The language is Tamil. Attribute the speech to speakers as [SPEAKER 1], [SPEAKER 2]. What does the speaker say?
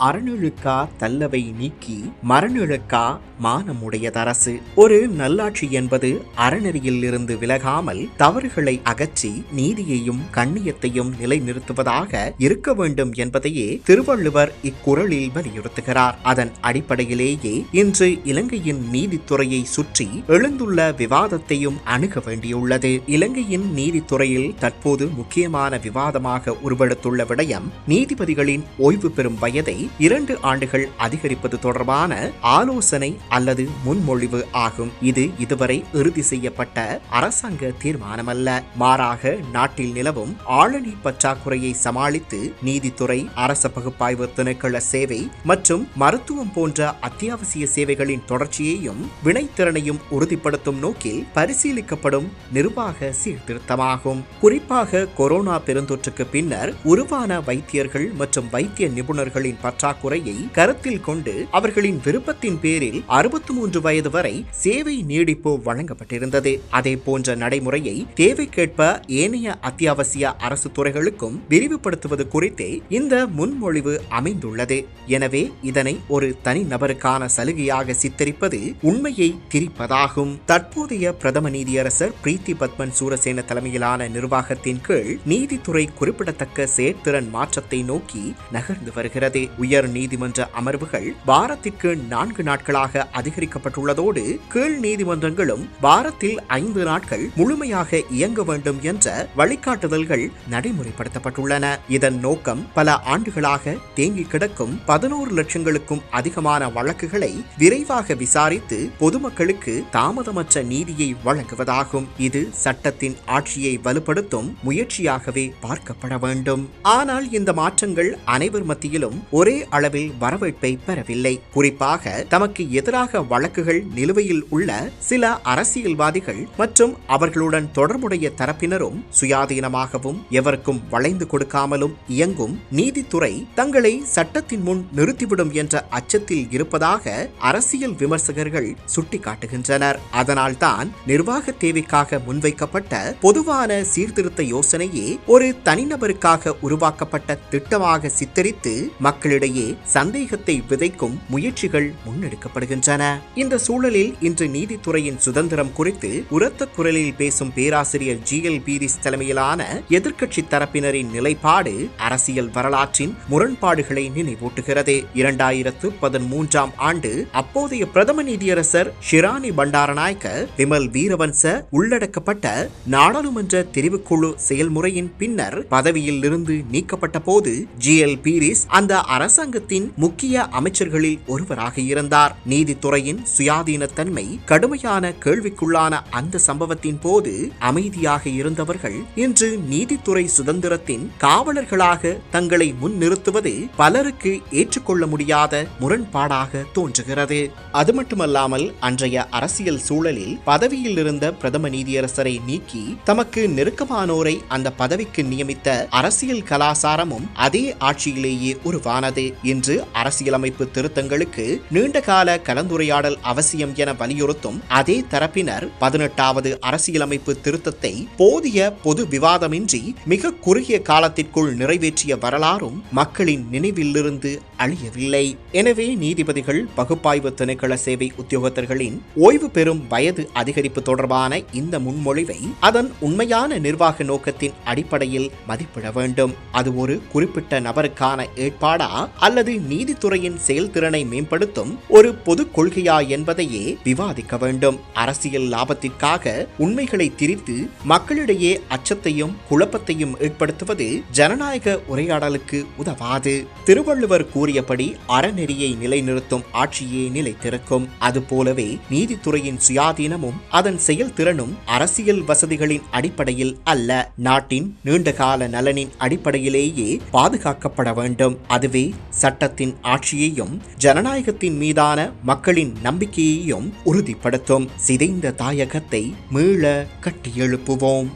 [SPEAKER 1] அறநிழுக்கா தல்லவை நீக்கி மரநிழுக்கா மானமுடையதரசு. ஒரு நல்லாட்சி என்பது அறநெறியில் இருந்து விலகாமல் தவறுகளை அகற்றி நீதியையும் கண்ணியத்தையும் நிலைநிறுத்துவதாக இருக்க வேண்டும் என்பதையே திருவள்ளுவர் இக்குறளில் வலியுறுத்துகிறார். அதன் அடிப்படையிலேயே இன்று இலங்கையின் நீதித்துறையை சுற்றி எழுந்துள்ள விவாதத்தையும் அணுக வேண்டியுள்ளது. இலங்கையின் நீதித்துறையில் தற்போது முக்கியமான விவாதமாக உருவெடுத்துள்ள விடயம் நீதிபதிகளின் ஓய்வு பெறும் வயதை 2 ஆண்டுகள் அதிகரிப்பது தொடர்பான ஆலோசனை அல்லது முன்மொழிவு ஆகும். இது இதுவரை இறுதி செய்யப்பட்ட அரசாங்க தீர்மானமல்ல. மாறாக நாட்டில் நிலவும் ஆளணி பற்றாக்குறையை சமாளித்து நீதித்துறை, அரச பகுப்பாய்வு திணைக்கள சேவை மற்றும் மருத்துவம் போன்ற அத்தியாவசிய சேவைகளின் தொடர்ச்சியையும் வினைத்திறனையும் உறுதிப்படுத்தும் நோக்கில் பரிசீலிக்கப்படும் நிர்வாக சீர்திருத்தமாகும். குறிப்பாக கொரோனா பெருந்தொற்றுக்கு பின்னர் உருவான வைத்தியர்கள் மற்றும் வைத்திய நிபுணர்களின் பற்றாக்குறையை கருத்தில் கொண்டு அவர்களின் விருப்பத்தின் பேரில் 63 வயது வரை சேவை நீடிப்பு வழங்கப்பட்டிருந்தது. அதே போன்ற நடைமுறையை தேவைக்கேற்ப ஏனைய அத்தியாவசிய அரசு துறைகளுக்கும் விரிவுபடுத்துவது குறித்தே இந்த முன்மொழிவு அமைந்துள்ளது. எனவே இதனை ஒரு தனி நபருக்கான சலுகையாக சித்தரிப்பது உண்மையை திரிப்பதாகும். தற்போதைய பிரதம நீதியரசர் பிரீத்தி பத்மன் சூரசேன தலைமையிலான நிர்வாகத்தின் கீழ் நீதித்துறை குறிப்பிடத்தக்க செயற்திறன் மாற்றத்தை நோக்கி நகர்ந்து வருகிறது. உயர் நீதிமன்ற அமர்வுகள் வாரத்திற்கு 4 நாட்களாக அதிகரிக்கப்பட்டுள்ளதோடு கீழ் நீதிமன்றங்களும் வாரத்தில் 5 நாட்கள் முழுமையாக இயங்க வேண்டும் என்ற வழிகாட்டுதல்கள் நடைமுறைப்படுத்தப்பட்டுள்ளன. இதன் நோக்கம் பல ஆண்டுகளாக தேங்கி கிடக்கும் 11 லட்சங்களுக்கும் அதிகமான வழக்குகளை விரைவாக விசாரித்து பொதுமக்களுக்கு தாமதமற்ற நீதியை வழங்குவதாகும். இது சட்டத்தின் ஆட்சியை வலுப்படுத்தும் முயற்சியாகவே பார்க்கப்பட வேண்டும். ஆனால் இந்த மாற்றங்கள் அனைவர் மத்தியிலும் ஒரே அளவில் வரவேற்பை பெறவில்லை. குறிப்பாக தமக்கு எதிராக வழக்குகள் நிலுவையில் உள்ள சில அரசியல்வாதிகள் மற்றும் அவர்களுடன் தொடர்புடைய தரப்பினரும் சுயாதீனமாகவும் எவருக்கும் வளைந்து கொடுக்காமலும் இயங்கும் நீதித்துறை தங்களை சட்டத்தின் முன் நிறுத்திவிடும் என்ற அச்சத்தில் இருப்பதாக அரசியல் விமர்சகர்கள் சுட்டிக்காட்டுகின்றனர். அதனால்தான் நிர்வாக தேவைக்காக முன்வைக்கப்பட்ட பொதுவான சீர்திருத்த யோசனையே ஒரு தனிநபருக்காக உருவாக்கப்பட்ட திட்டமாக சித்தரித்து மக்களிடையே சந்தேகத்தை விதைக்கும் முயற்சிகள் முன்னெடுக்கப்படுகின்றன. இந்த சூழலில் இன்று நீதித்துறையின் சுதந்திரம் குறித்து உரத்த குரலில் பேசும் பேராசிரியர் ஜிஎல் பீரிஸ் தலைமையிலான எதிர்க்கட்சி தரப்பினரின் நிலைப்பாடு அரசியல் வரலாற்றின் முரண்பாடுகளை நினைவூட்டுகிறது. 2013ஆம் ஆண்டு அப்போதைய பிரதம நீதியரசர் ஷிராணி பண்டாரநாயக்க விமல் வீரவன்ச உள்ளடக்கப்பட்ட நாடாளுமன்ற தெரிவுக்குழு செயல்முறையின் பின்னர் பதவியில் இருந்து நீக்கப்பட்ட போது ஜிஎல் பீரிஸ் அந்த அரசாங்கத்தின் முக்கிய அமைச்சர்களில் ஒருவராக இருந்தார். நீதித்துறையின் சுயாதீனத்தன்மை கடுமையான கேள்விக்குள்ளான அந்த சம்பவத்தின் போது அமைதியாக இருந்தவர்கள் இன்று நீதித்துறை சுதந்திரத்தின் காவலர்களாக தங்களை முன்னிறுத்துவது பலருக்கு ஏற்றுக்கொள்ள முடியாத முரண்பாடாக தோன்றுகிறது. அது மட்டுமல்லாமல் அன்றைய அரசியல் சூழலில் பதவியில் இருந்த பிரதம நீதியரசரை நீக்கி தமக்கு நெருக்கமானோரை அந்த பதவிக்கு நியமித்த அரசியல் கலாசாரமும் அதே ஆட்சியிலேயே உருவானது. இன்று அரசியலமைப்பு திருத்தங்களுக்கு நீண்டகால கலந்துரையாடல் அவசியம் என வலியுறுத்தும் அதே தரப்பினர் 18வது அரசியலமைப்பு திருத்தத்தை போதிய பொது விவாதமின்றி மிக குறுகிய காலத்திற்குள் நிறைவேற்றிய வரலாறும் மக்களின் நினைவிலிருந்து அழியவில்லை. எனவே நீதிபதிகள், பகுப்பாய்வு திணைக்கள சேவை உத்தியோகத்தர்களின் ஓய்வு பெறும் வயது அதிகரிப்பு தொடர்பான இந்த முன்மொழிவை அதன் உண்மையான நிர்வாக நோக்கத்தின் அடிப்படையில் மதிப்பிட வேண்டும். அது ஒரு குறிப்பிட்ட நபருக்கான ஏற்பாடா அல்லது நீதித்துறையின் செயல்திறனை மேம்படுத்தும் ஒரு பொது கொள்கையா என்பதையே விவாதிக்க வேண்டும். அரசியல் லாபத்திற்காக உண்மைகளை திரித்து மக்களிடையே அச்சத்தையும் குழப்பத்தையும் ஏற்படுத்துவது ஜனநாயக உரையாடலுக்கு உதவாது. திருவள்ளுவர் கூறியபடி அறநெறியை நிலைநிறுத்தும் ஆட்சியே நிலைத்திருக்கும். அதுபோலவே நீதித்துறையின் சுயாதீனமும் அதன் செயல்திறனும் அரசியல் வசதிகளின் அடிப்படையில் அல்ல, நாட்டின் நீண்டகால நலனின் அடிப்படையிலேயே பாதுகாக்கப்பட வேண்டும். அதுவே சட்டத்தின் ஆட்சியையும் ஜனநாயகத்தின் மீதான மக்களின் நம்பிக்கையையும் உறுதிப்படுத்தும். சிதைந்த தாயகத்தை மீள கட்டியெழுப்புவோம்.